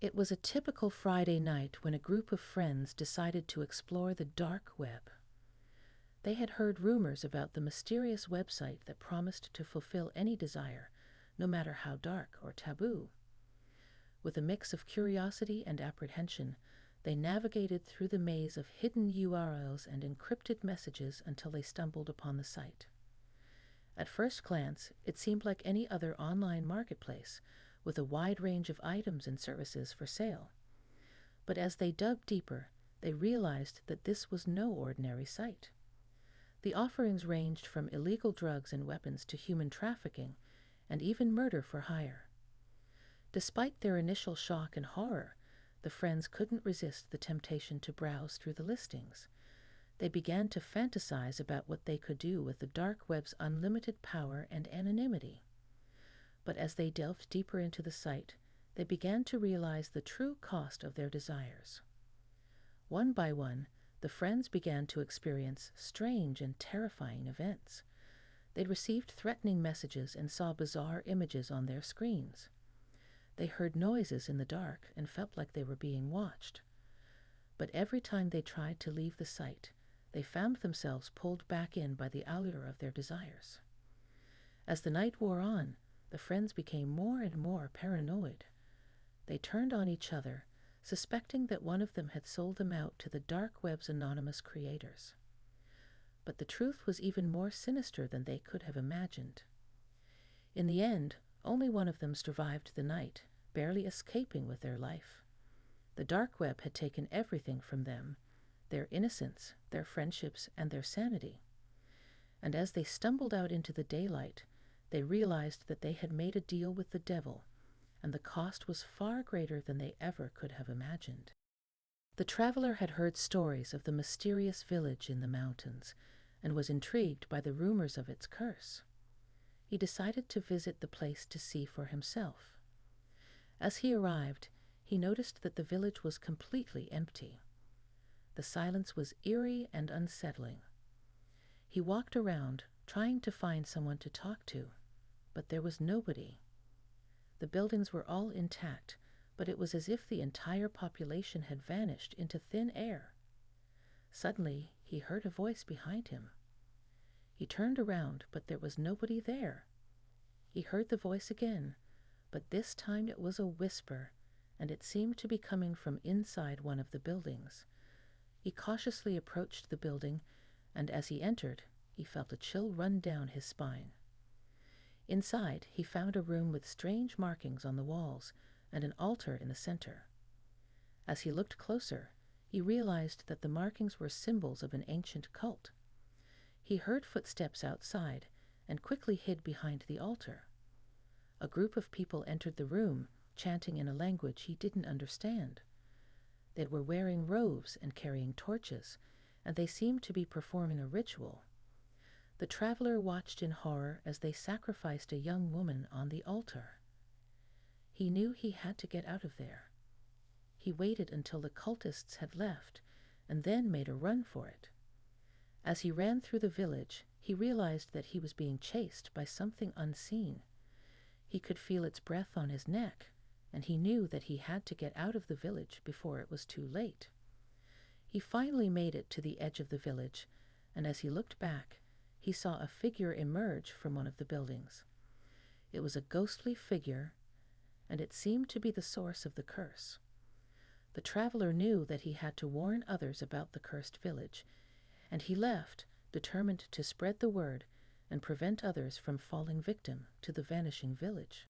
It was a typical Friday night when a group of friends decided to explore the dark web. They had heard rumors about the mysterious website that promised to fulfill any desire, no matter how dark or taboo. With a mix of curiosity and apprehension, they navigated through the maze of hidden URLs and encrypted messages until they stumbled upon the site. At first glance, it seemed like any other online marketplace, with a wide range of items and services for sale. But as they dug deeper, they realized that this was no ordinary site. The offerings ranged from illegal drugs and weapons to human trafficking, and even murder for hire. Despite their initial shock and horror, the friends couldn't resist the temptation to browse through the listings. They began to fantasize about what they could do with the dark web's unlimited power and anonymity. But as they delved deeper into the site, they began to realize the true cost of their desires. One by one, the friends began to experience strange and terrifying events. They received threatening messages and saw bizarre images on their screens. They heard noises in the dark and felt like they were being watched. But every time they tried to leave the site, they found themselves pulled back in by the allure of their desires. As the night wore on, the friends became more and more paranoid. They turned on each other, suspecting that one of them had sold them out to the dark web's anonymous creators. But the truth was even more sinister than they could have imagined. In the end, only one of them survived the night, barely escaping with their life. The dark web had taken everything from them, their innocence, their friendships, and their sanity. And as they stumbled out into the daylight, they realized that they had made a deal with the devil, and the cost was far greater than they ever could have imagined. The traveler had heard stories of the mysterious village in the mountains, and was intrigued by the rumors of its curse. He decided to visit the place to see for himself. As he arrived, he noticed that the village was completely empty. The silence was eerie and unsettling. He walked around, trying to find someone to talk to, but there was nobody. The buildings were all intact, but it was as if the entire population had vanished into thin air. Suddenly, he heard a voice behind him. He turned around, but there was nobody there. He heard the voice again, but this time it was a whisper, and it seemed to be coming from inside one of the buildings. He cautiously approached the building, and as he entered, he felt a chill run down his spine. Inside, he found a room with strange markings on the walls and an altar in the center. As he looked closer, he realized that the markings were symbols of an ancient cult. He heard footsteps outside and quickly hid behind the altar. A group of people entered the room, chanting in a language he didn't understand. They were wearing robes and carrying torches, and they seemed to be performing a ritual. The traveler watched in horror as they sacrificed a young woman on the altar. He knew he had to get out of there. He waited until the cultists had left, and then made a run for it. As he ran through the village, he realized that he was being chased by something unseen. He could feel its breath on his neck, and he knew that he had to get out of the village before it was too late. He finally made it to the edge of the village, and as he looked back, he saw a figure emerge from one of the buildings. It was a ghostly figure, and it seemed to be the source of the curse. The traveler knew that he had to warn others about the cursed village, and he left, determined to spread the word and prevent others from falling victim to the vanishing village.